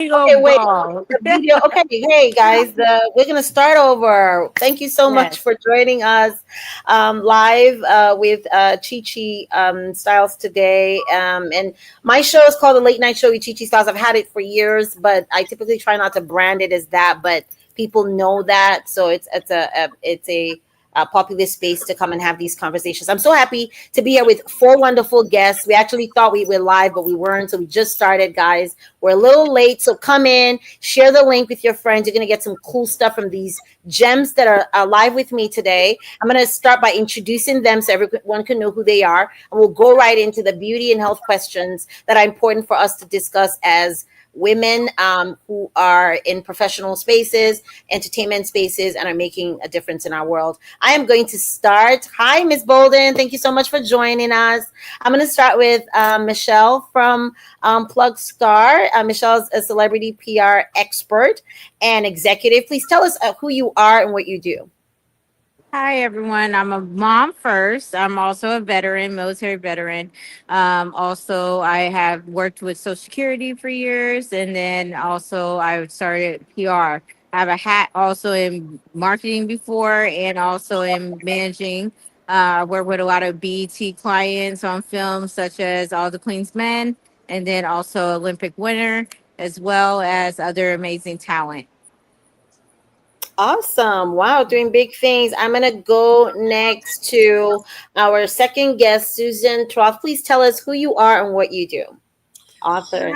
Okay, Bingo wait. ball. The video. Okay, hey guys, we're gonna start over. Thank you so much Yes. for joining us live with Chi Chi Styles today. And my show is called the Late Night Show with Chi Chi Styles. I've had it for years, but I typically try not to brand it as that. But people know that, so it's a popular space to come and have these conversations. I'm so happy to be here with four wonderful guests. We actually thought we were live, but we weren't, so we just started, guys. We're a little late, so come in, share the link with your friends. You're going to get some cool stuff from these gems that are live with me today. I'm going to start by introducing them so everyone can know who they are. And we'll go right into the beauty and health questions that are important for us to discuss as women who are in professional spaces, entertainment spaces, and are making a difference in our world. I am going to start. Hi, Miss Bolden. Thank you so much for joining us. I'm going to start with Michelle from Plug Star. Michelle's a celebrity PR expert and executive. Please tell us who you are and what you do. Hi, everyone. I'm a mom first. I'm also a veteran, military veteran. Also, I have worked with Social Security for years, and then also I started PR. I have a hat also in marketing before and also in managing. I work with a lot of BET clients on films such as All the Queen's Men, and then also Olympic winner, as well as other amazing talent. Awesome. Wow, doing big things. I'm going to go next to our second guest, Susan Troth. Please tell us who you are and what you do. Author.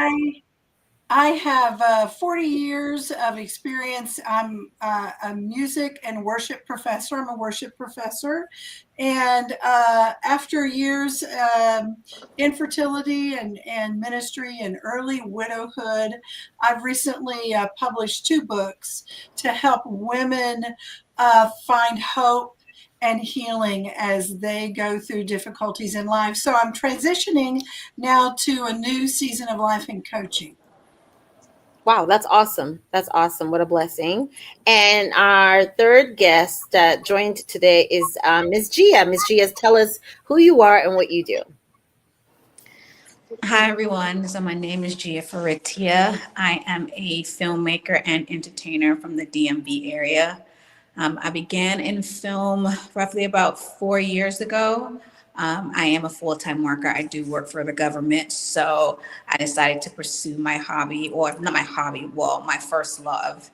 I have 40 years of experience. I'm a music and worship professor. I'm a worship professor. And after years infertility and ministry and early widowhood, I've recently published two books to help women find hope and healing as they go through difficulties in life. So I'm transitioning now to a new season of life in coaching. Wow, that's awesome. That's awesome. What a blessing. And our third guest that joined today is Ms. Gia. Ms. Gia, tell us who you are and what you do. Hi, everyone. So, my name is Gia Faritia. I am a filmmaker and entertainer from the DMV area. I began in film roughly about 4 years ago. I am a full time worker. I do work for the government. So, I decided to pursue my hobby, or not my hobby, well, my first love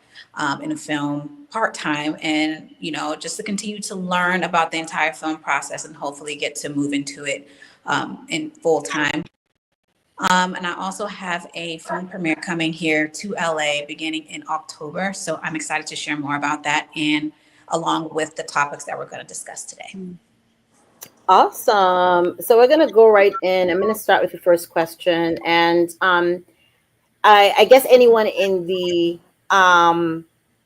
in a film part time, and, just to continue to learn about the entire film process and hopefully get to move into it in full time. And I also have a film premiere coming here to LA beginning in October. So I'm excited to share more about that and along with the topics that we're going to discuss today. Awesome. So we're going to go right in. I'm going to start with the first question. And I guess anyone in the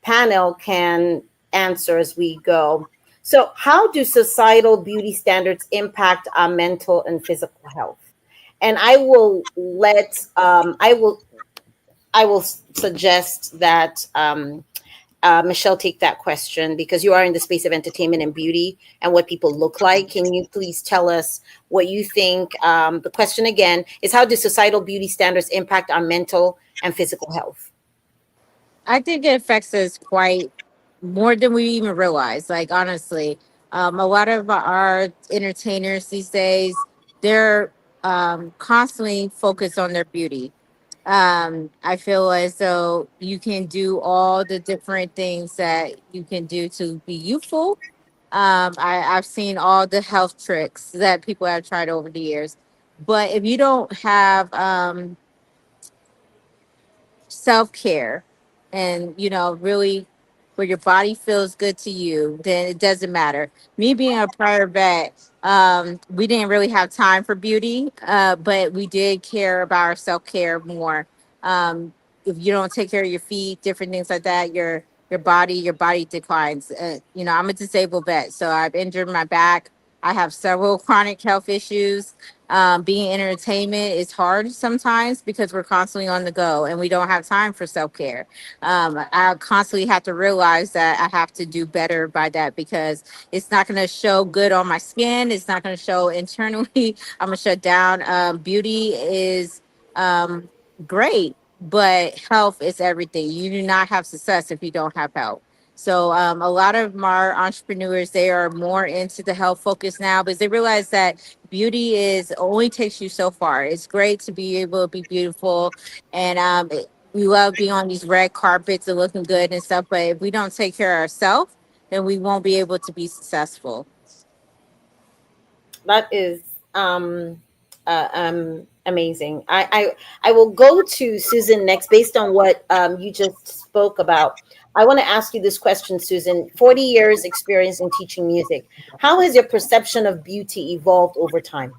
panel can answer as we go. So, how do societal beauty standards impact our mental and physical health? And I will suggest that Michelle take that question because you are in the space of entertainment and beauty and what people look like. Can you please tell us what you think? The question again is, how do societal beauty standards impact our mental and physical health? I think it affects us quite more than we even realize. Like honestly, a lot of our entertainers these days, they're constantly focused on their beauty. I feel as though you can do all the different things that you can do to be youthful. I've seen all the health tricks that people have tried over the years, but if you don't have self care and really where your body feels good to you, then it doesn't matter. Me being a prior vet, we didn't really have time for beauty, but we did care about our self care more. If you don't take care of your feet, different things like that, your body declines. I'm a disabled vet, so I've injured my back. I have several chronic health issues. Being in entertainment is hard sometimes because we're constantly on the go and we don't have time for self care. I constantly have to realize that I have to do better by that because it's not going to show good on my skin. It's not going to show internally. I'm going to shut down. Beauty is great. but health is everything. You do not have success if you don't have health. So a lot of our entrepreneurs, they are more into the health focus now because they realize that beauty is only takes you so far. It's great to be able to be beautiful, and we love being on these red carpets and looking good and stuff. But if we don't take care of ourselves, then we won't be able to be successful. That is amazing. I will go to Susan next based on what you just spoke about. I want to ask you this question, Susan. 40 years experience in teaching music. How has your perception of beauty evolved over time?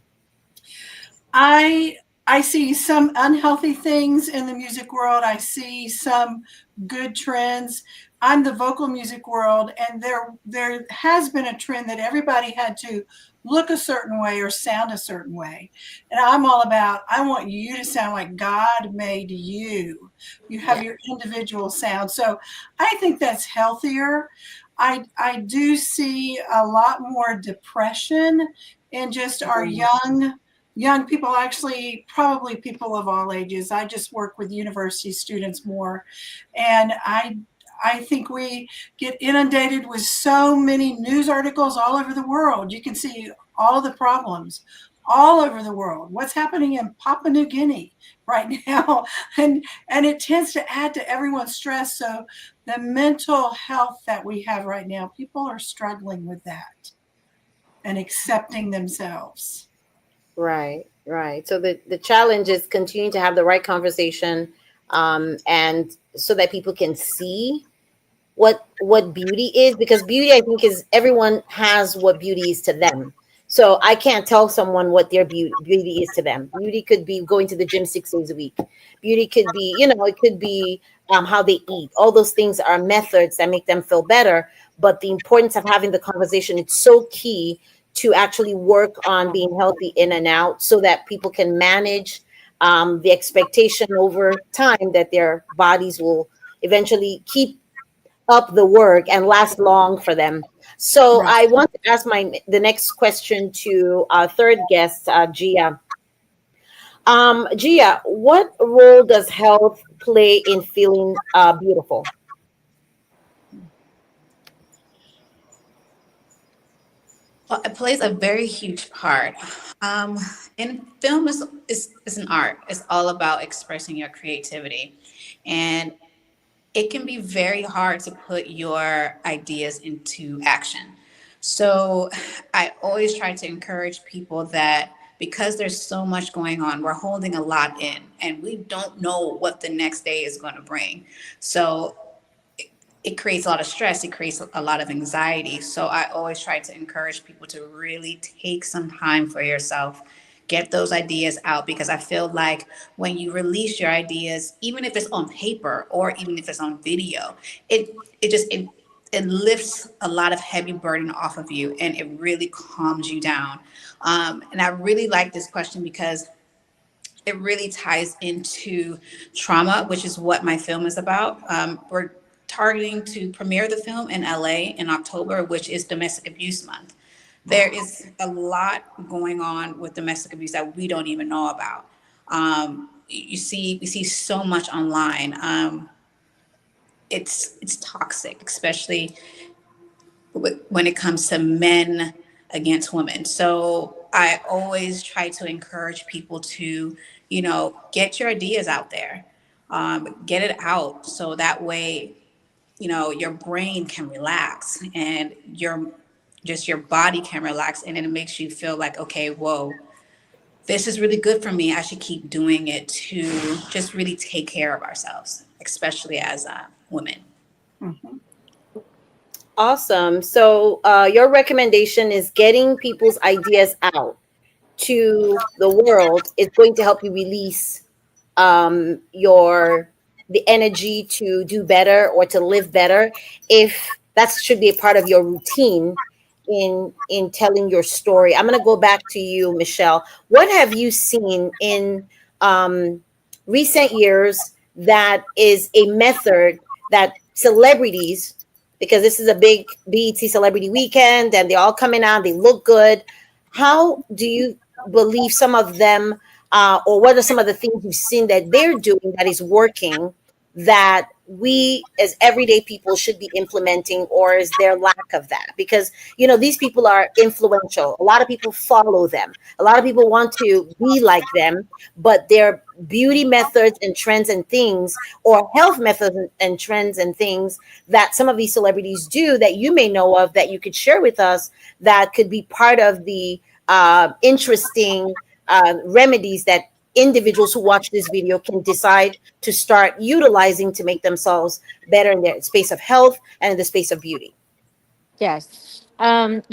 I I see some unhealthy things in the music world. I see some good trends. I'm the vocal music world, and there has been a trend that everybody had to look a certain way or sound a certain way. And I'm all about I want you to sound like God made you. You have Yeah. your individual sound. So I think that's healthier. I do see a lot more depression in just our young people, actually probably people of all ages. I just work with university students more, and I think we get inundated with so many news articles all over the world. You can see all the problems all over the world. What's happening in Papua New Guinea right now, and it tends to add to everyone's stress. So the mental health that we have right now, people are struggling with that and accepting themselves. Right, right. So the challenge is continuing to have the right conversation, and so that people can see what beauty is, because beauty, I think, is everyone has what beauty is to them. So I can't tell someone what their beauty is to them. Beauty could be going to the gym 6 days a week. Beauty could be, it could be how they eat. All those things are methods that make them feel better. But the importance of having the conversation, it's so key to actually work on being healthy in and out so that people can manage the expectation over time that their bodies will eventually keep up the work and last long for them. So Right. I want to ask the next question to our third guest, Gia. Gia, what role does health play in feeling beautiful? Well, it plays a very huge part. Um, and film is an art. It's all about expressing your creativity. And it can be very hard to put your ideas into action. So I always try to encourage people that because there's so much going on, we're holding a lot in and we don't know what the next day is going to bring. So it creates a lot of stress, it creates a lot of anxiety. So I always try to encourage people to really take some time for yourself, get those ideas out, because I feel like when you release your ideas, even if it's on paper or even if it's on video, it lifts a lot of heavy burden off of you and it really calms you down. And I really like this question because it really ties into trauma, which is what my film is about. We're targeting to premiere the film in LA in October, which is Domestic Abuse Month. There is a lot going on with domestic abuse that we don't even know about. We see so much online. It's toxic, especially when it comes to men against women. So I always try to encourage people to, get your ideas out there, get it out, so that way, your brain can relax and your body can relax, and it makes you feel like, okay, whoa, this is really good for me. I should keep doing it to just really take care of ourselves, especially as women. Mhm. Awesome. So your recommendation is getting people's ideas out to the world is going to help you release your the energy to do better or to live better, if that should be a part of your routine in telling your story. I'm going to go back to you, Michelle. What have you seen in um, recent years that is a method that celebrities, because this is a big BET celebrity weekend and they're all coming out, they look good, how do you believe some of them or what are some of the things you've seen that they're doing that is working, that we as everyday people should be implementing, or is there lack of that? Because these people are influential, a lot of people follow them, a lot of people want to be like them, but their beauty methods and trends and things, or health methods and trends and things that some of these celebrities do that you may know of, that you could share with us, that could be part of the interesting remedies that individuals who watch this video can decide to start utilizing to make themselves better in their space of health and in the space of beauty. Yes.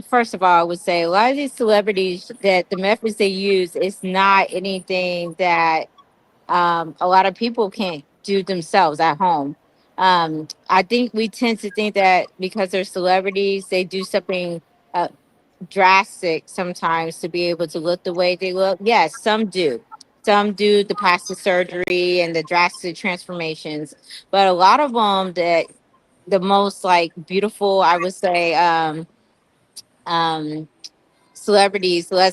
First of all, I would say a lot of these celebrities that the methods they use is not anything that a lot of people can't do themselves at home. I think we tend to think that because they're celebrities, they do something uh, drastic sometimes to be able to look the way they look. Yes, some do. Some do the plastic surgery and the drastic transformations, but a lot of them that the most like beautiful, I would say, um, celebrities. I'm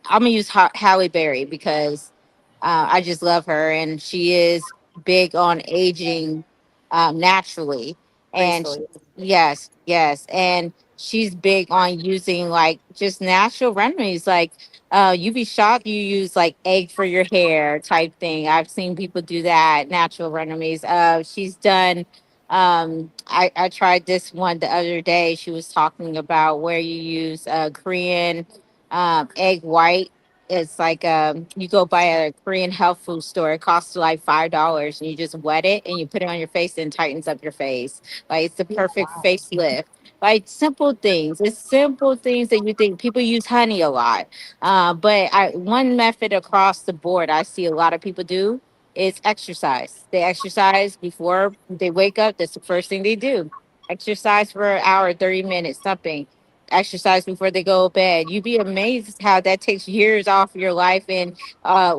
gonna use Halle Berry because I just love her, and she is big on aging naturally. And Gracefully. yes, yes, and she's big on using like just natural remedies. Like you'd be shocked, you use like egg for your hair type thing. I've seen people do that, natural remedies. She's done. I tried this one the other day. She was talking about where you use Korean egg white. It's like you go buy a Korean health food store. It costs like $5, and you just wet it and you put it on your face and it tightens up your face. Like it's the perfect facelift. Like simple things. It's simple things that you think people use honey a lot. But one method across the board I see a lot of people do is exercise. They exercise before they wake up. That's the first thing they do. Exercise for an hour, 30 minutes, something. Exercise before they go to bed. You'd be amazed how that takes years off your life. And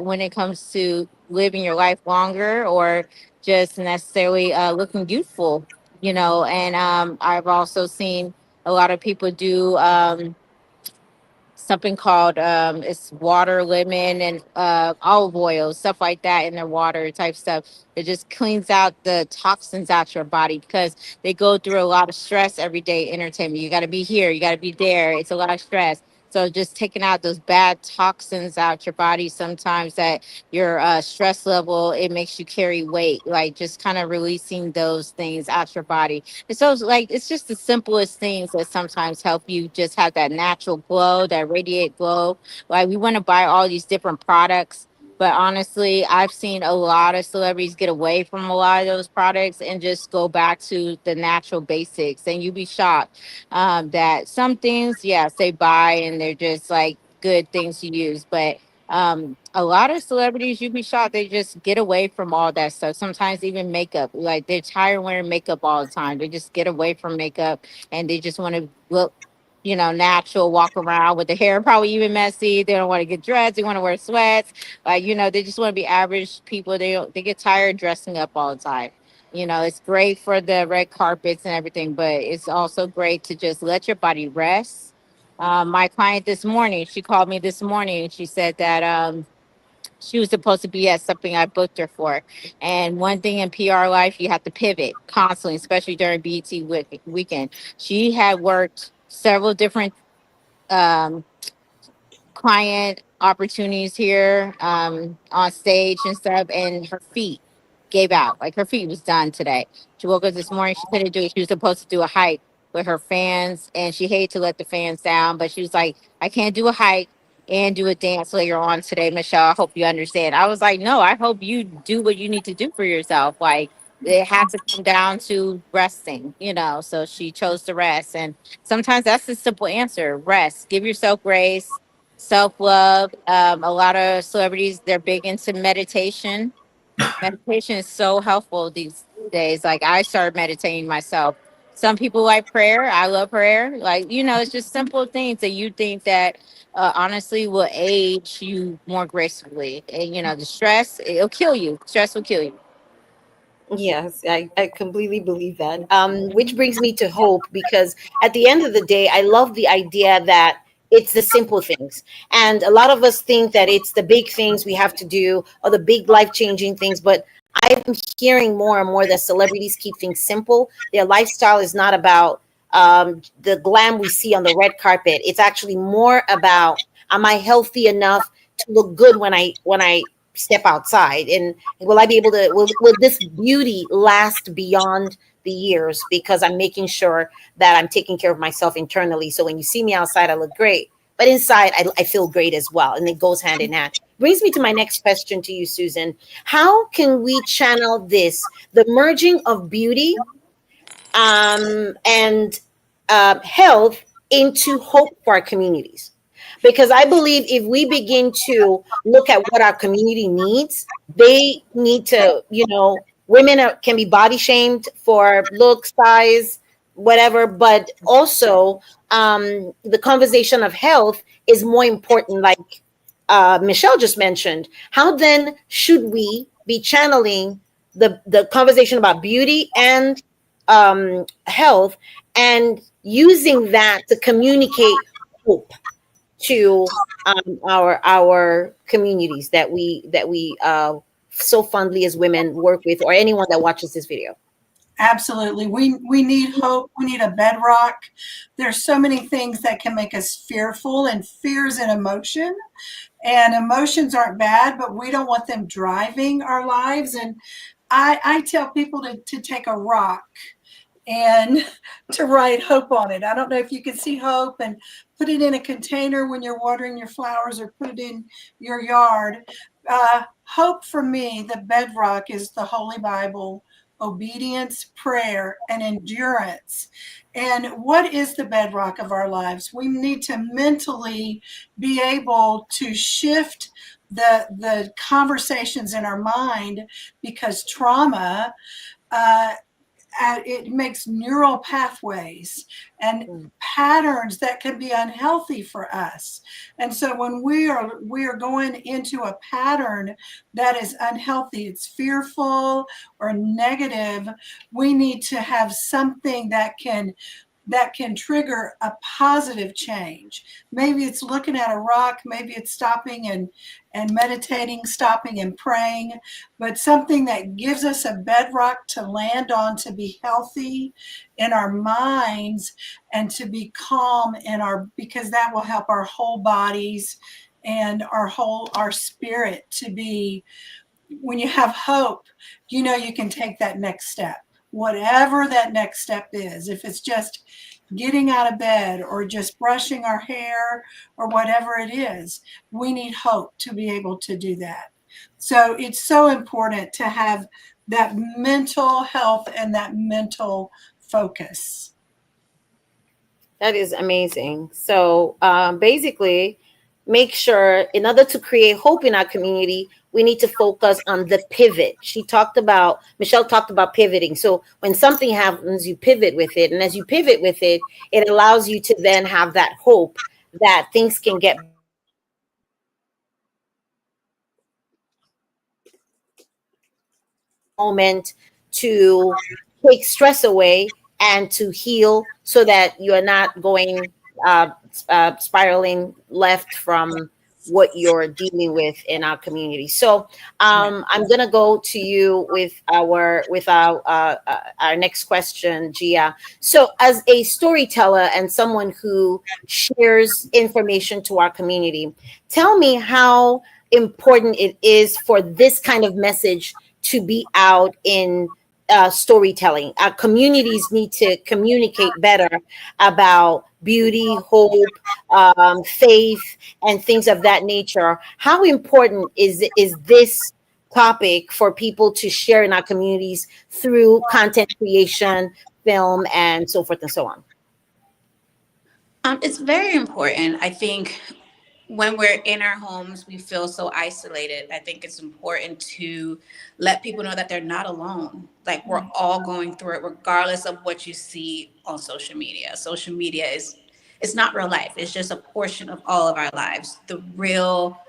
when it comes to living your life longer or just necessarily looking youthful, and I've also seen a lot of people do something called it's water, lemon, and olive oil, stuff like that in their water type stuff. It just cleans out the toxins out your body because they go through a lot of stress every day. Entertainment, you got to be here, you got to be there. It's a lot of stress. So just taking out those bad toxins out your body, sometimes that your stress level, it makes you carry weight. Like just kind of releasing those things out your body. And so like it's just the simplest things that sometimes help you just have that natural glow, that radiate glow. Like we want to buy all these different products, but honestly, I've seen a lot of celebrities get away from a lot of those products and just go back to the natural basics. And you'd be shocked that some things, yes, they buy and they're just like good things to use, but a lot of celebrities, you'd be shocked, they just get away from all that stuff. Sometimes even makeup, like they're tired of wearing makeup all the time. They just get away from makeup and they just want to look, natural, walk around with the hair probably even messy. They don't want to get dressed. They want to wear sweats. Like, they just want to be average people. They get tired dressing up all the time. It's great for the red carpets and everything, but it's also great to just let your body rest. My client this morning, she called me this morning and she said that she was supposed to be at something I booked her for. And one thing in PR life, you have to pivot constantly, especially during BET weekend. She had worked several different um, client opportunities here on stage and stuff, and her feet gave out. Like her feet was done today. She woke up this morning, she couldn't do it. She was supposed to do a hike with her fans, and she hated to let the fans down, but she was like, I can't do a hike and do a dance later on today, Michelle. I hope you understand. I was like, no, I hope you do what you need to do for yourself. Like, it has to come down to resting. So she chose to rest. And sometimes that's the simple answer: rest. Give yourself grace, self love. A lot of celebrities, they're big into meditation. Meditation is so helpful these days. Like I started meditating myself. Some people like prayer. I love prayer. Like, it's just simple things that you think that honestly will age you more gracefully. And, the stress, it'll kill you. Stress will kill you. Yes, I completely believe that. Which brings me to hope, because at the end of the day, I love the idea that it's the simple things. And a lot of us think that it's the big things we have to do or the big life changing things. But I'm hearing more and more that celebrities keep things simple. Their lifestyle is not about the glam we see on the red carpet. It's actually more about, am I healthy enough to look good when I step outside, and will I be able to, will this beauty last beyond the years, because I'm making sure that I'm taking care of myself internally. So when you see me outside, I look great, but inside, I feel great as well. And it goes hand in hand. Brings me to my next question to you, Susan. How can we channel this, the merging of beauty and health into hope for our communities? Because I believe if we begin to look at what our community needs, they need to, women can be body shamed for look, size, whatever, but also the conversation of health is more important, like Michelle just mentioned. How then should we be channeling the conversation about beauty and health, and using that to communicate hope to our communities that we so fondly as women work with, or anyone that watches this video? Absolutely. We need hope. We need a bedrock. There's so many things that can make us fearful, and fear's an emotion. And emotions aren't bad, but we don't want them driving our lives. And I tell people to take a rock and to write hope on it. I don't know if you can see hope, and put it in a container when you're watering your flowers, or put it in your yard. Hope for me, the bedrock is the Holy Bible, obedience, prayer, and endurance. And what is the bedrock of our lives? We need to mentally be able to shift the conversations in our mind, because trauma, uh, it makes neural pathways and Mm. patterns that can be unhealthy for us. And so when we are going into a pattern that is unhealthy, it's fearful or negative, we need to have something that can trigger a positive change. Maybe it's looking at a rock, maybe it's stopping and meditating, stopping and praying, but something that gives us a bedrock to land on, to be healthy in our minds and to be calm in our, because that will help our whole bodies and our spirit to be. When you have hope, you can take that next step, whatever that next step is. If it's just getting out of bed or just brushing our hair or whatever it is, we need hope to be able to do that. So it's so important to have that mental health and that mental focus. That is amazing. So basically, make sure, in order to create hope in our community, we need to focus on the pivot. Michelle talked about pivoting. So when something happens, you pivot with it. And as you pivot with it, it allows you to then have that hope that things can get better. Moment to take stress away and to heal, so that you are not going spiraling left from what you're dealing with in our community. So Yeah. I'm gonna go to you with our next question, Gia. So as a storyteller and someone who shares information to our community, tell me how important it is for this kind of message to be out in storytelling. Our communities need to communicate better about beauty, hope, faith, and things of that nature. How important is this topic for people to share in our communities through content creation, film, and so forth and so on? It's very important. I think when we're in our homes, we feel so isolated. I think it's important to let people know that they're not alone. Like, we're all going through it, regardless of what you see on social media. Social media it's not real life. It's just a portion of all of our lives. The real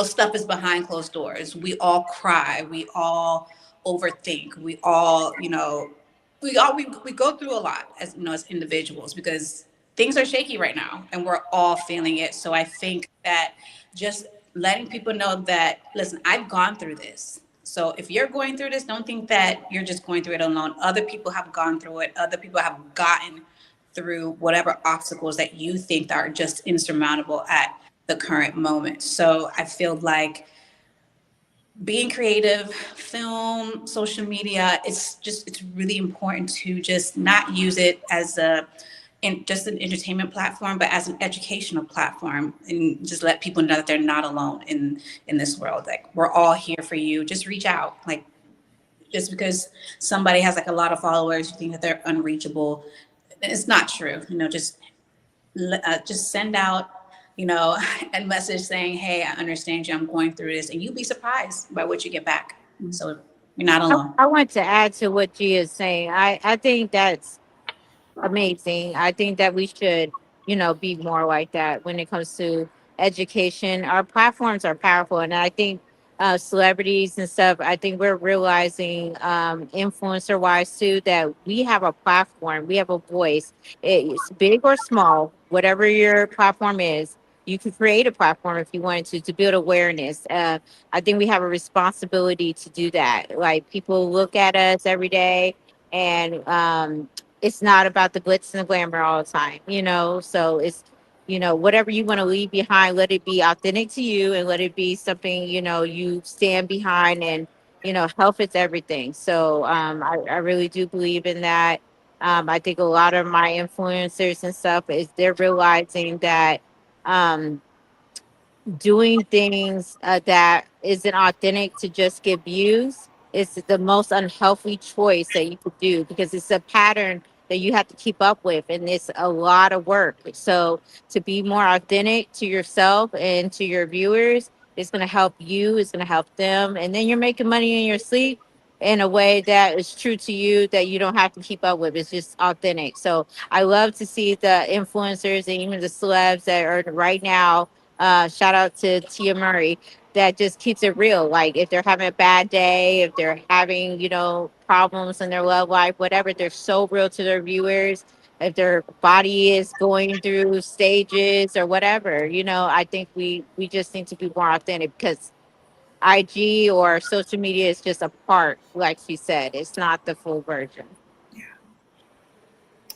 stuff is behind closed doors. We all cry. We all overthink. We all go through a lot as as individuals, because things are shaky right now and we're all feeling it. So I think that just letting people know that, listen, I've gone through this. So if you're going through this, don't think that you're just going through it alone. Other people have gone through it. Other people have gotten through whatever obstacles that you think are just insurmountable at the current moment. So I feel like being creative, film, social media, it's really important to just not use it as just an entertainment platform, but as an educational platform, and just let people know that they're not alone in this world. Like, we're all here for you. Just reach out. Like, just because somebody has like a lot of followers, you think that they're unreachable. It's not true. Just send out, a message saying, "Hey, I understand you. I'm going through this," and you'll be surprised by what you get back. So you're not alone. I want to add to what Gia is saying. I think that's amazing. I think that we should, be more like that when it comes to education. Our platforms are powerful, and I think celebrities and stuff. I think we're realizing, influencer wise too, that we have a platform, we have a voice. It's big or small, whatever your platform is. You can create a platform if you wanted to build awareness. I think we have a responsibility to do that. Like, people look at us every day, and it's not about the glitz and the glamour all the time, So it's, whatever you want to leave behind, let it be authentic to you, and let it be something, you stand behind, and, health is everything. So I really do believe in that. I think a lot of my influencers and stuff is they're realizing that um, doing things that isn't authentic to just get views is the most unhealthy choice that you could do, because it's a pattern that you have to keep up with, and it's a lot of work. So to be more authentic to yourself and to your viewers, it's going to help you, it's going to help them, and then you're making money in your sleep in a way that is true to you, that you don't have to keep up with. It's just authentic. So I love to see the influencers and even the celebs that are right now, shout out to Tia Murray, that just keeps it real. Like, if they're having a bad day, if they're having, problems in their love life, whatever, they're so real to their viewers. If their body is going through stages or whatever, I think we just need to be more authentic, because IG or social media is just a part, like she said. It's not the full version.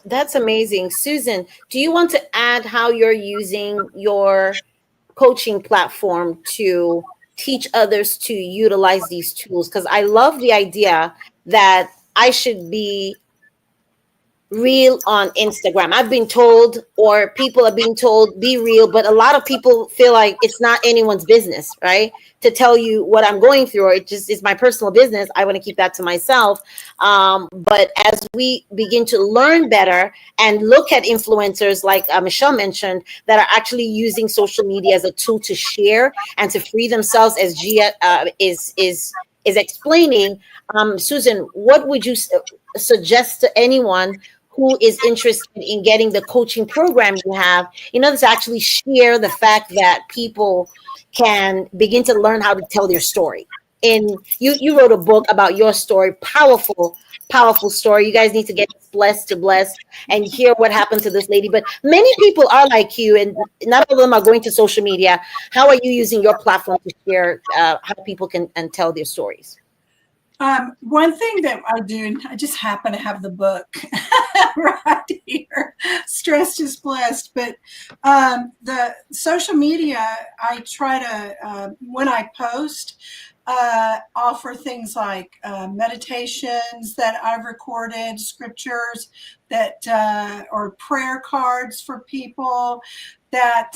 That's amazing. Susan, do you want to add how you're using your coaching platform to teach others to utilize these tools? Because I love the idea that I should be real on Instagram. I've been told, or people are being told, be real, but a lot of people feel like it's not anyone's business, right? To tell you what I'm going through, or it just is my personal business. I want to keep that to myself. But as we begin to learn better and look at influencers like Michelle mentioned, that are actually using social media as a tool to share and to free themselves, as Gia is explaining. Susan, what would you suggest to anyone who is interested in getting the coaching program you have, to actually share the fact that people can begin to learn how to tell their story? And you wrote a book about your story, powerful story. You guys need to get blessed to bless and hear what happened to this lady. But many people are like you, and not all of them are going to social media. How are you using your platform to share how people can and tell their stories? One thing that I do, and I just happen to have the book right here, Stressed is Blessed, but the social media, I try to, when I post, offer things like meditations that I've recorded, scriptures that, or prayer cards for people that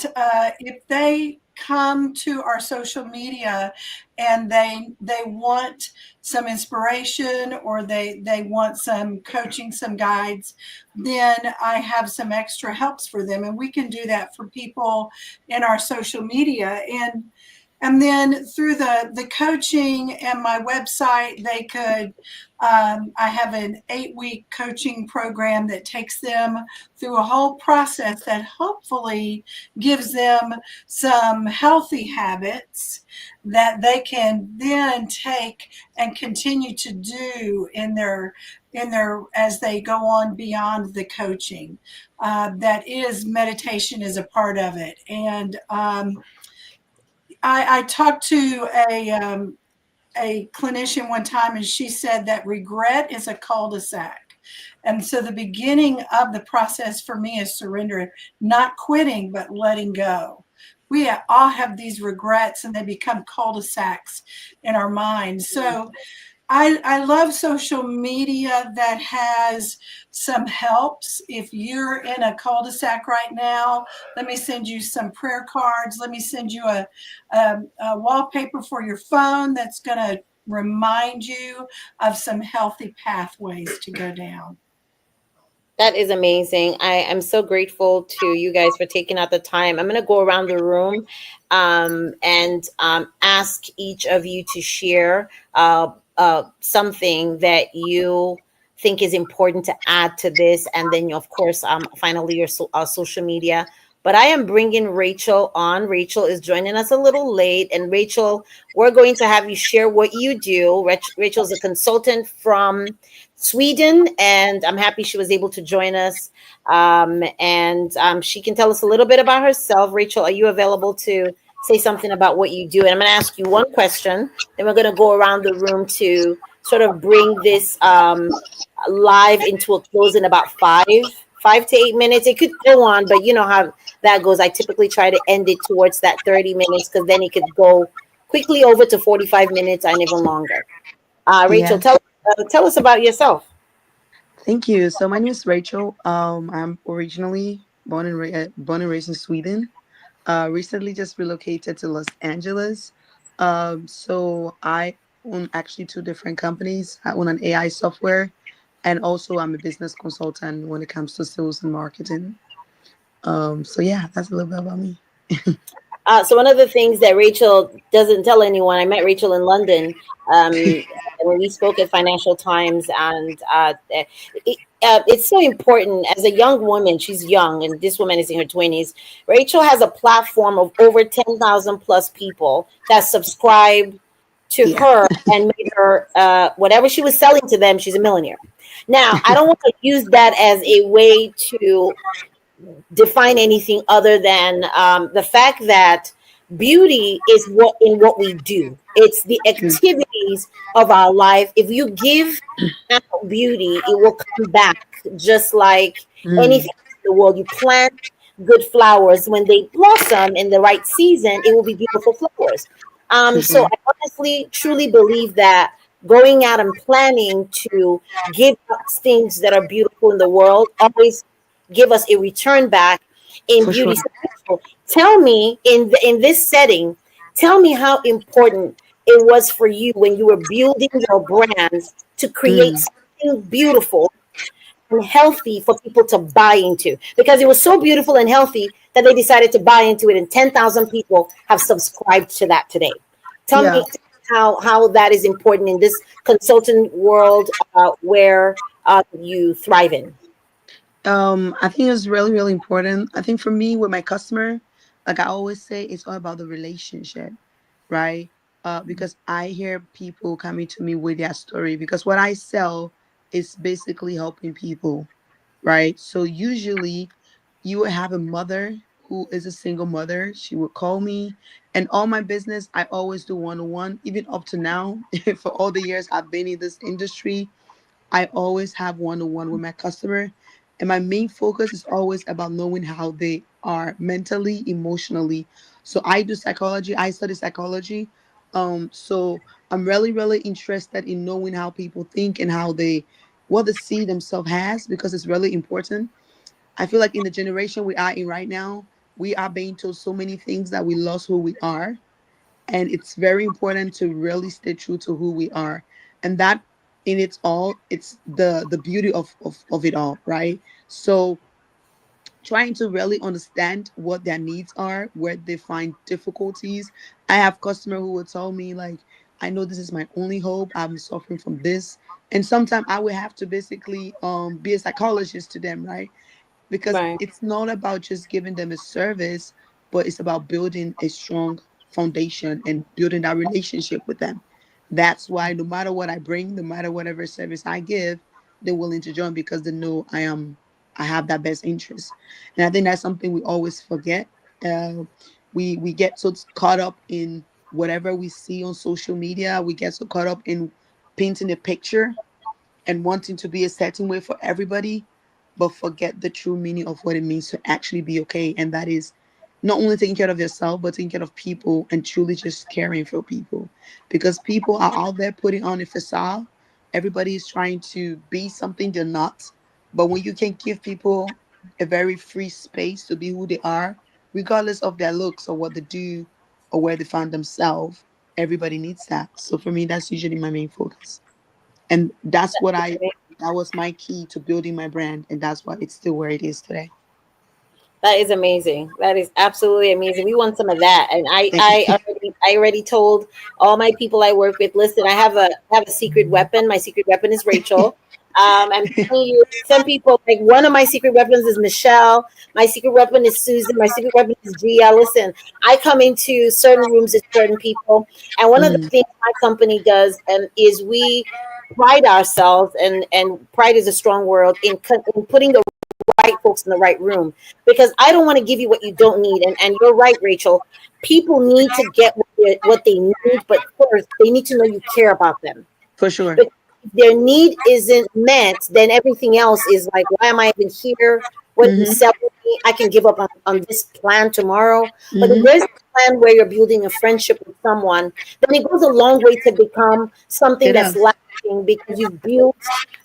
if they come to our social media and they want some inspiration, or they want some coaching, some guides, then I have some extra helps for them, and we can do that for people in our social media. And And then through the coaching and my website, they could, I have an 8-week coaching program that takes them through a whole process that hopefully gives them some healthy habits that they can then take and continue to do in their as they go on beyond the coaching. That is, meditation is a part of it. And I talked to a clinician one time, and she said that regret is a cul-de-sac. And so the beginning of the process for me is surrender, not quitting, but letting go. We all have these regrets, and they become cul-de-sacs in our minds. So I love social media that has some helps. If you're in a cul-de-sac right now, let me send you some prayer cards. Let me send you a wallpaper for your phone that's going to remind you of some healthy pathways to go down. That is amazing. I am so grateful to you guys for taking out the time. I'm going to go around the room and ask each of you to share something that you think is important to add to this. And then, of course, finally, your social media. But I am bringing Rachel on. Rachel is joining us a little late. And Rachel, we're going to have you share what you do. Rachel's a consultant from Sweden, and I'm happy she was able to join us. And she can tell us a little bit about herself. Rachel, are you available to say something about what you do? And I'm going to ask you one question, then we're going to go around the room to sort of bring this live into a close in about 5 to 8 minutes. It could go on, but you know how that goes. I typically try to end it towards that 30 minutes because then it could go quickly over to 45 minutes and even longer. Rachel, Yes, tell us about yourself. thank you. So my name is Rachel. I'm originally born and raised in Sweden. Recently just relocated to Los Angeles. So I own actually two different companies. I own an AI software, and also I'm a business consultant when it comes to sales and marketing. So yeah, that's a little bit about me. So one of the things that Rachel doesn't tell anyone, I met Rachel in London when we spoke at Financial Times, and it's so important as a young woman. She's young, and this woman is in her 20s. Rachel has a platform of over 10,000 plus people that subscribe to Yeah. her and made her whatever she was selling to them. She's a millionaire. Now, I don't want to use that as a way to define anything other than the fact that beauty is what we do. It's the True. activities of our life. If you give out beauty, it will come back just like Mm, anything in the world. You plant good flowers, when they blossom in the right season, it will be beautiful flowers. So true. I honestly truly believe that going out and planning to give out things that are beautiful in the world always give us a return back in For beauty. sure. So tell me in this setting, tell me how important it was for you when you were building your brand to create Mm, something beautiful and healthy for people to buy into, because it was so beautiful and healthy that they decided to buy into it, and 10,000 people have subscribed to that today. Tell yeah. me how that is important in this consultant world where you thrive in. I think it's really, really important. I think for me with my customer, like I always say, it's all about the relationship, right? Because I hear people coming to me with their story because what I sell is basically helping people, right? So usually you would have a mother who is a single mother. She would call me, and all my business, I always do one on one, even up to now. For all the years I've been in this industry, I always have one on one with my customer. And my main focus is always about knowing how they are mentally, emotionally. So I do psychology, I study psychology. So I'm really, really interested in knowing how people think and how they what they see themselves as because it's really important. I feel like in the generation we are in right now, we are being told so many things that we lost who we are, and it's very important to really stay true to who we are, and that in its all it's the beauty of it all, right? So trying to really understand what their needs are, where they find difficulties. I have customer who will tell me like, I know this is my only hope. I'm suffering from this. And sometimes I will have to basically be a psychologist to them, right? Because Right. it's not about just giving them a service, but it's about building a strong foundation and building that relationship with them. That's why no matter what I bring, no matter whatever service I give, they're willing to join because they know I have that best interest. And I think that's something we always forget. Uh, we get so caught up in whatever we see on social media. We get so caught up in painting a picture and wanting to be a certain way for everybody, but forget the true meaning of what it means to actually be okay. And that is not only taking care of yourself, but taking care of people and truly just caring for people. Because people are out there putting on a facade. Everybody is trying to be something they're not. But when you can give people a very free space to be who they are, regardless of their looks or what they do or where they find themselves, everybody needs that. So for me, that's usually my main focus. And that's what I that was my key to building my brand, and that's why it's still where it is today. That is amazing. That is absolutely amazing. We want some of that. And Thank you. I already told all my people I work with, listen, I have a secret weapon. My secret weapon is Rachel. I'm telling you, some people like one of my secret weapons is Michelle. My secret weapon is Susan. My secret weapon is Gia. Listen, I come into certain rooms with certain people, and one of the Mm, things my company does is we pride ourselves, and pride is a strong word in putting the right folks in the right room, because I don't want to give you what you don't need. And you're right, Rachel. People need to get what they need, but first they need to know you care about them. for sure. But if their need isn't met, then everything else is like, why am I even here? What are you Mm-hmm. selling me? I can give up on this plan tomorrow. But if Mm-hmm. there's a plan where you're building a friendship with someone, then it goes a long way to become something It that's does. lasting, because you've built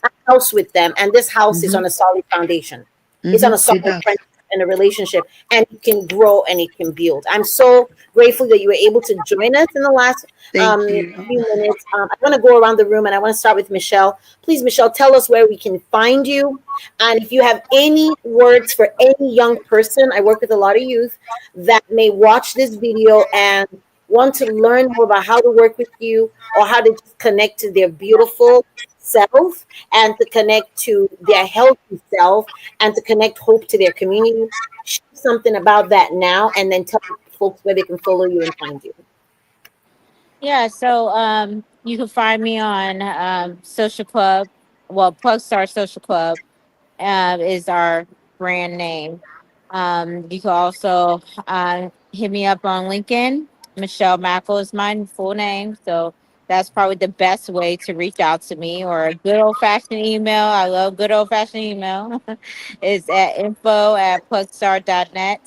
a house with them, and this house is Mm-hmm. on a solid foundation. It's on Mm-hmm. a It solid does. friendship and a relationship, and it can grow and it can build. I'm so grateful that you were able to join us in the last Thank you. few minutes. I want to go around the room, and I want to start with Michelle. Please, Michelle, tell us where we can find you. And if you have any words for any young person, I work with a lot of youth that may watch this video and want to learn more about how to work with you, or how to just connect to their beautiful self, and to connect to their healthy self, and to connect hope to their community. Share something about that now, and then tell folks where they can follow you and find you. Yeah, so you can find me on Social Club. Well, Plugstar Social Club is our brand name. You can also hit me up on LinkedIn. Michelle Mackle is my full name. So that's probably the best way to reach out to me, or a good old fashioned email. I love good old fashioned email. It's at info@plugstar.net,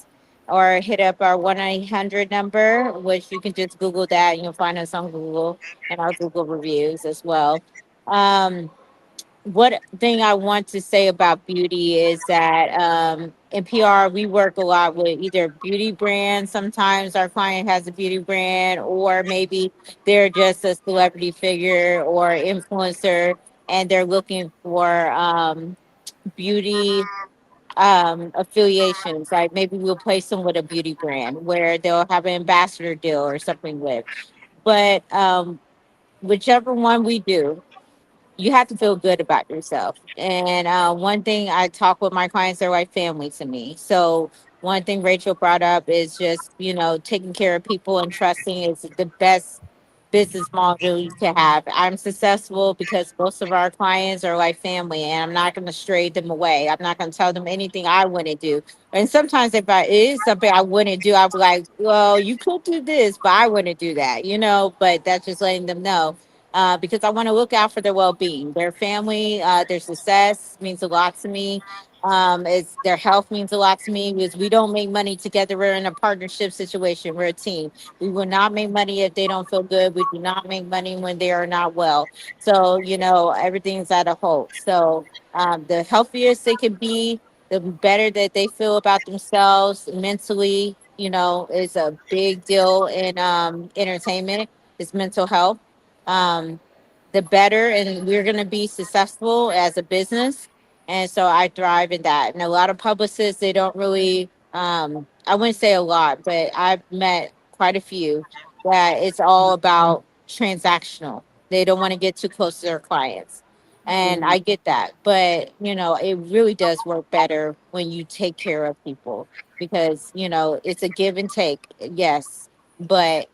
or hit up our 1-800 number, which you can just Google that and you'll find us on Google and our Google reviews as well. Um, what thing I want to say about beauty is that in PR, we work a lot with either beauty brands. Sometimes our client has a beauty brand, or maybe they're just a celebrity figure or influencer, and they're looking for beauty affiliations. Like maybe we'll place them with a beauty brand where they'll have an ambassador deal or something with. But whichever one we do, you have to feel good about yourself. And one thing I talk with my clients, they're like family to me. So one thing Rachel brought up is just, taking care of people and trusting is the best business model you can have. I'm successful because most of our clients are like family, and I'm not going to stray them away. I'm not going to tell them anything I wouldn't do. And sometimes if it is something I wouldn't do, I'll be like, well, you could do this, but I wouldn't do that. But that's just letting them know, because I want to look out for their well being. Their family, their success means a lot to me. It's their health means a lot to me, because we don't make money together. We're in a partnership situation. We're a team. We will not make money if they don't feel good. We do not make money when they are not well. So, everything's at a whole. So, the healthiest they can be, the better that they feel about themselves mentally, is a big deal in entertainment, is mental health. um, the better, and we're going to be successful as a business. And so I thrive in that. And a lot of publicists, they don't really, I wouldn't say a lot, but I've met quite a few that it's all about transactional. They don't want to get too close to their clients. And Mm, I get that. But, it really does work better when you take care of people because, it's a give and take, yes. But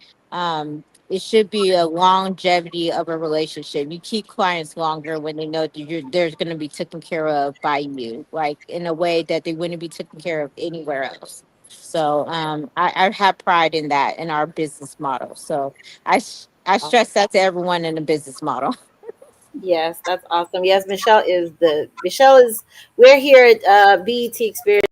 it should be a longevity of a relationship. You keep clients longer when they know that they're going to be taken care of by you, like in a way that they wouldn't be taken care of anywhere else. So I have pride in that in our business model. So I stress that to everyone in the business model. yes, that's awesome. Yes, Michelle is. We're here at BET Experience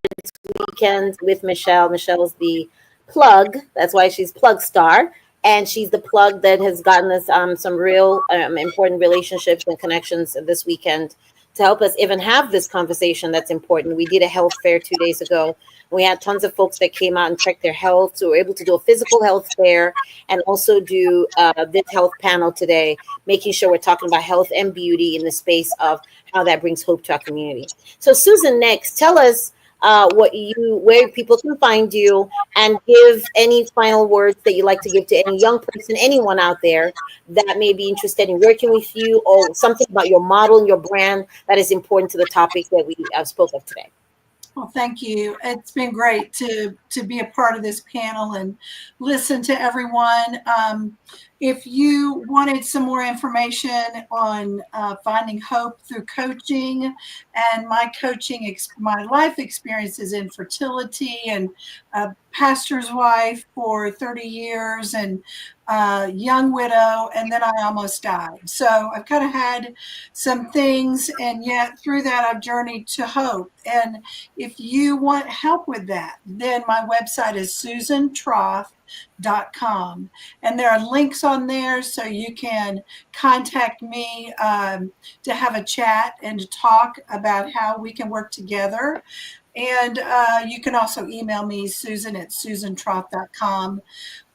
Weekend with Michelle. Michelle's the plug. That's why she's plug star. And she's the plug that has gotten us some real important relationships and connections this weekend to help us even have this conversation that's important. We did a health fair 2 days ago. We had tons of folks that came out and checked their health. So we were able to do a physical health fair and also do this health panel today, making sure we're talking about health and beauty in the space of how that brings hope to our community. So, Susan, next, tell us where people can find you, and give any final words that you like to give to any young person, anyone out there that may be interested in working with you, or something about your model and your brand that is important to the topic that we spoke of today. Well, thank you. It's been great to be a part of this panel and listen to everyone. If you wanted some more information on finding hope through coaching and my life experiences in fertility and pastor's wife for 30 years and young widow, and then I almost died. So I've kind of had some things, and yet through that I've journeyed to hope. And if you want help with that, then my website is susantroth.com. And there are links on there so you can contact me to have a chat and to talk about how we can work together. And you can also email me, susan@susantroth.com.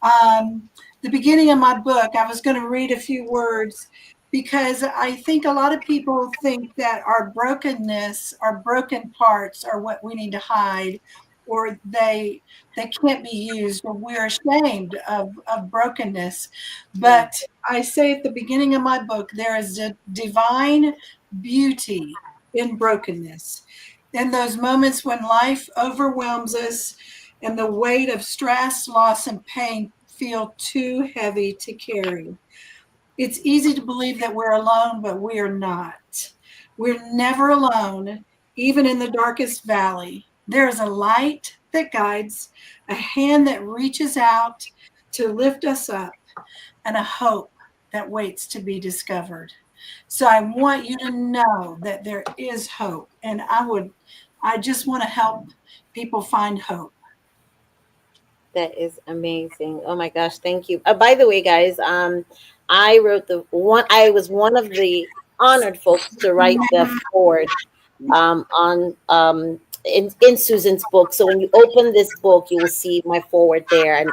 Um, the beginning of my book, I was going to read a few words because I think a lot of people think that our brokenness, our broken parts are what we need to hide, or they can't be used, or we're ashamed of brokenness. Mm, But I say at the beginning of my book, there is a divine beauty in brokenness. In those moments when life overwhelms us and the weight of stress, loss, and pain feel too heavy to carry. It's easy to believe that we're alone, but we are not. We're never alone, even in the darkest valley. There is a light that guides, a hand that reaches out to lift us up, and a hope that waits to be discovered. So I want you to know that there is hope, and I just want to help people find hope. that is amazing. Oh my gosh, thank you. By the way, guys, I wrote the one. I was one of the honored folks to write the forward on in Susan's book. So when you open this book, you will see my forward there, and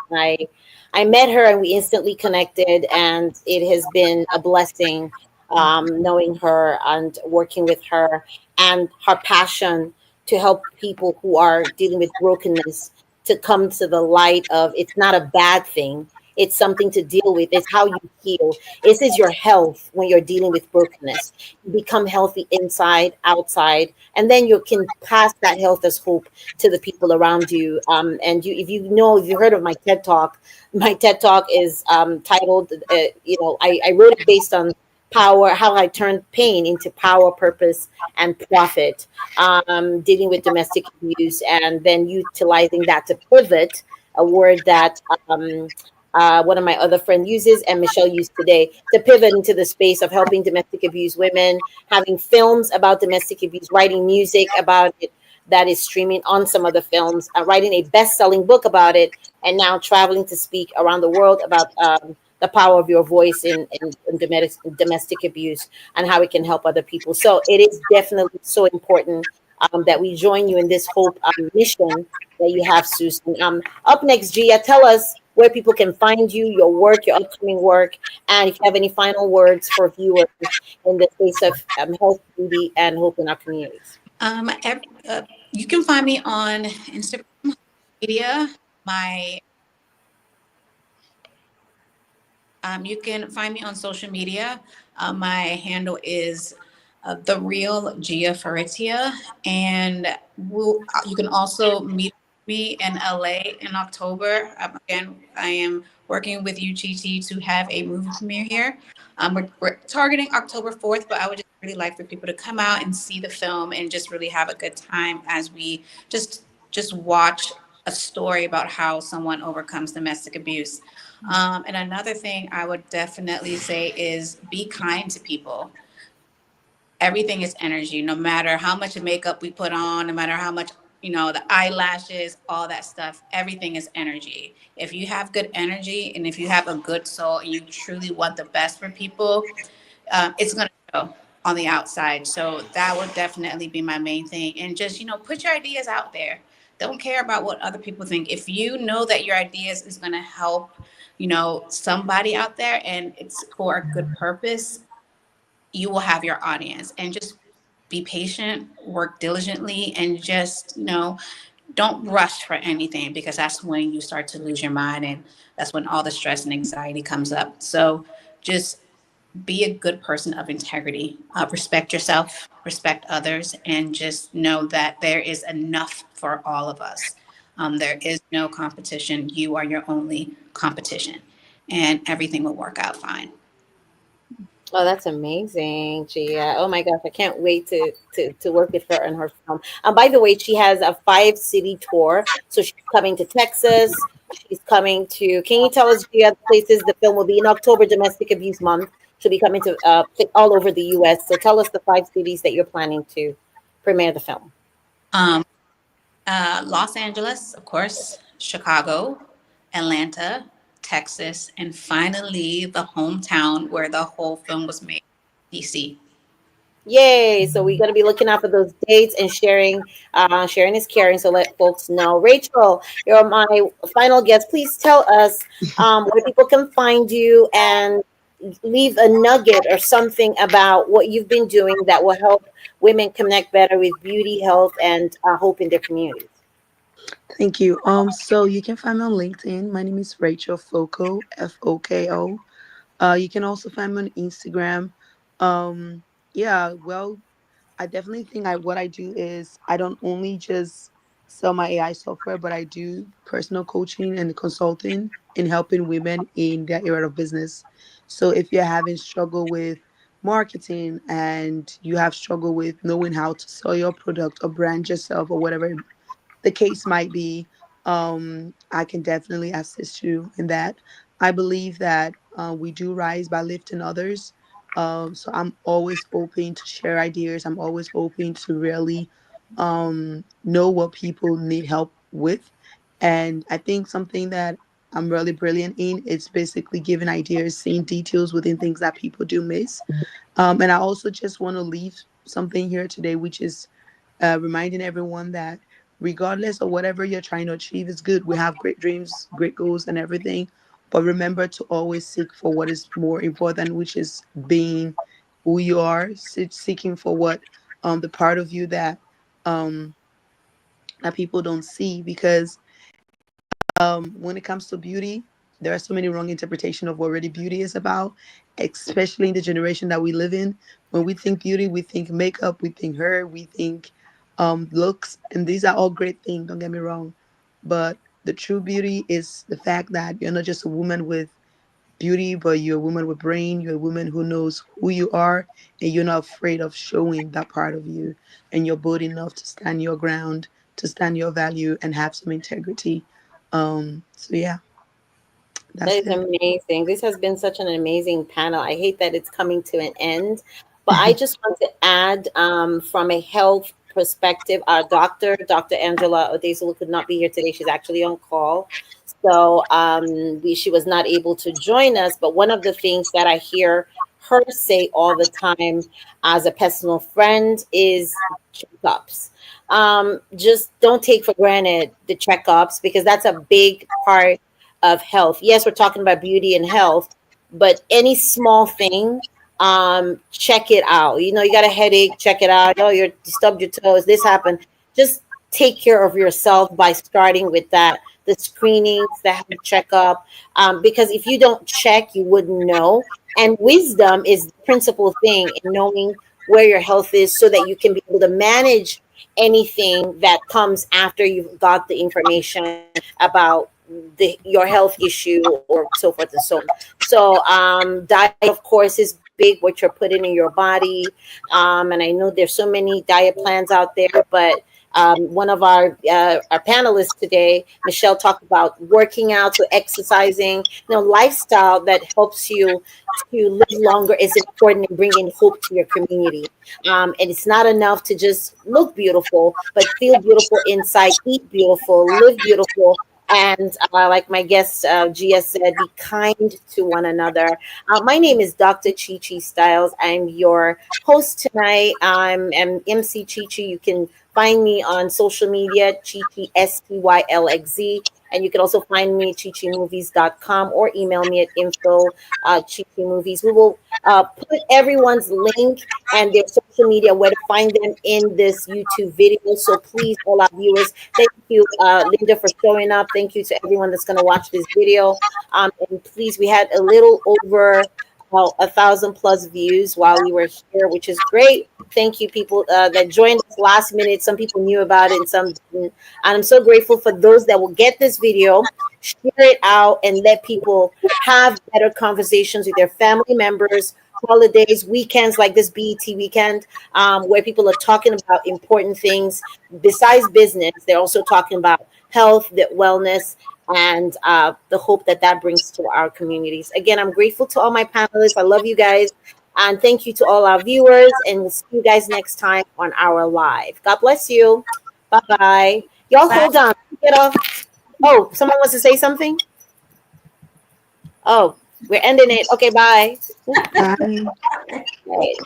I met her and we instantly connected, and it has been a blessing knowing her and working with her, and her passion to help people who are dealing with brokenness to come to the light of it's not a bad thing. It's something to deal with. It's how you heal. This is your health when you're dealing with brokenness. You become healthy inside, outside, and then you can pass that health as hope to the people around you. And you, if you heard of my TED Talk is titled, I wrote it based on power, how I turned pain into power, purpose, and profit, dealing with domestic abuse, and then utilizing that to pivot, a word that one of my other friend uses and Michelle used today, to pivot into the space of helping domestic abuse women, having films about domestic abuse, writing music about it that is streaming on some of the films, writing a best-selling book about it, and now traveling to speak around the world about the power of your voice in domestic abuse and how it can help other people. So it is definitely so important that we join you in this hope mission that you have, Susan. Up next, Gia, tell us where people can find you, your work, your upcoming work, and if you have any final words for viewers in the space of health, beauty, and hope in our communities. You can find me on Instagram media. My You can find me on social media. My handle is the real Gia Faritia, and you can also meet me in LA in October. Again, I am working with UGT to have a movie premiere here. We're targeting October 4th, but I would just really like for people to come out and see the film and just really have a good time as we just watch a story about how someone overcomes domestic abuse. And another thing I would definitely say is be kind to people. Everything is energy, no matter how much makeup we put on, no matter how much, the eyelashes, all that stuff, everything is energy. If you have good energy and if you have a good soul and you truly want the best for people, it's going to show on the outside. So that would definitely be my main thing. And just, put your ideas out there. Don't care about what other people think. If you know that your ideas is going to help, somebody out there and it's for a good purpose, you will have your audience. And just be patient, work diligently, and just, don't rush for anything because that's when you start to lose your mind and that's when all the stress and anxiety comes up. So just be a good person of integrity. Respect yourself, respect others, and just know that there is enough for all of us. There is no competition. You are your only competition, and everything will work out fine. Oh, that's amazing, Gia. Oh my gosh, I can't wait to work with her on her film. By the way, she has a 5 city tour. So she's coming to Texas. She's coming to. Can you tell us, Gia, the places the film will be in October, Domestic Abuse Month? She'll be coming to all over the U.S. So tell us the 5 cities that you're planning to premiere the film. Um, Los Angeles, of course, Chicago, Atlanta, Texas, and finally the hometown where the whole film was made, DC. Yay! So we're gonna be looking out for those dates and sharing. Sharing is caring. So let folks know. Rachel, you're my final guest. Please tell us where people can find you and leave a nugget or something about what you've been doing that will help women connect better with beauty, health, and hope in their communities. Thank you. So you can find me on LinkedIn. My name is Rachel Foko, Foko. You can also find me on Instagram. Um, yeah, well, I definitely think what I do is I don't only just sell my AI software, but I do personal coaching and consulting in helping women in their area of business. So if you're having struggle with marketing and you have struggle with knowing how to sell your product or brand yourself or whatever the case might be, I can definitely assist you in that. I believe that we do rise by lifting others. So I'm always open to share ideas. I'm always open to really know what people need help with. And I think something that I'm really brilliant in is basically giving ideas, seeing details within things that people do miss. And I also just want to leave something here today, which is reminding everyone that regardless of whatever you're trying to achieve is good. We have great dreams, great goals, and everything. But remember to always seek for what is more important, which is being who you are, seeking for what the part of you um, that people don't see. Because when it comes to beauty, there are so many wrong interpretation of what really beauty is about, especially in the generation that we live in. When we think beauty, we think makeup, we think hair, we think looks, and these are all great things. Don't get me wrong, but the true beauty is the fact that you're not just a woman with beauty, but you're a woman with brain. You're a woman who knows who you are, and you're not afraid of showing that part of you. And you're bold enough to stand your ground, to stand your value, and have some integrity. So yeah, That that's is it. amazing. This has been such an amazing panel. I hate that it's coming to an end, but I just want to add from a health perspective, our Dr. Angela Odezulu, could not be here today. She's actually on call. So she was not able to join us. But one of the things that I hear her say all the time as a personal friend is checkups. Just don't take for granted the checkups because that's a big part of health. Yes, we're talking about beauty and health, but any small thing check it out. You know, you got a headache, check it out. Oh, you stubbed your toes, this happened. Just take care of yourself by starting with that, the screenings, the health checkup. Because if you don't check, you wouldn't know. And wisdom is the principal thing in knowing where your health is so that you can be able to manage anything that comes after you've got the information about your health issue or so forth and so on. So diet, of course, is big, what you're putting in your body. And I know there's so many diet plans out there, but one of our panelists today, Michelle, talked about working out, so exercising, lifestyle that helps you to live longer is important in bringing hope to your community. And it's not enough to just look beautiful, but feel beautiful inside, eat beautiful, live beautiful. And like my guest Gia said, be kind to one another. My name is Dr. Chi Chi Styles. I'm your host tonight. I'm MC Chi Chi. You can find me on social media, Chi Chi STYLXZ. And you can also find me at chichimovies.com or email me at info chichimovies. We will put everyone's link and their social media, where to find them, in this YouTube video. So please, all our viewers, thank you, Linda, for showing up. Thank you to everyone that's going to watch this video. And please, we had a little over 1,000+ views while we were here, which is great. Thank you, people that joined us last minute. Some people knew about it and some didn't. And I'm so grateful for those that will get this video, share it out, and let people have better conversations with their family members, holidays, weekends like this BET weekend, where people are talking about important things besides business. They're also talking about health, the wellness, and the hope that that brings to our communities. Again, I'm grateful to all my panelists. I love you guys. And thank you to all our viewers. And we'll see you guys next time on our live. God bless you. Bye bye. Y'all Bye. hold on. Get off. Oh, someone wants to say something? Oh, we're ending it. Okay, bye. Bye. Right.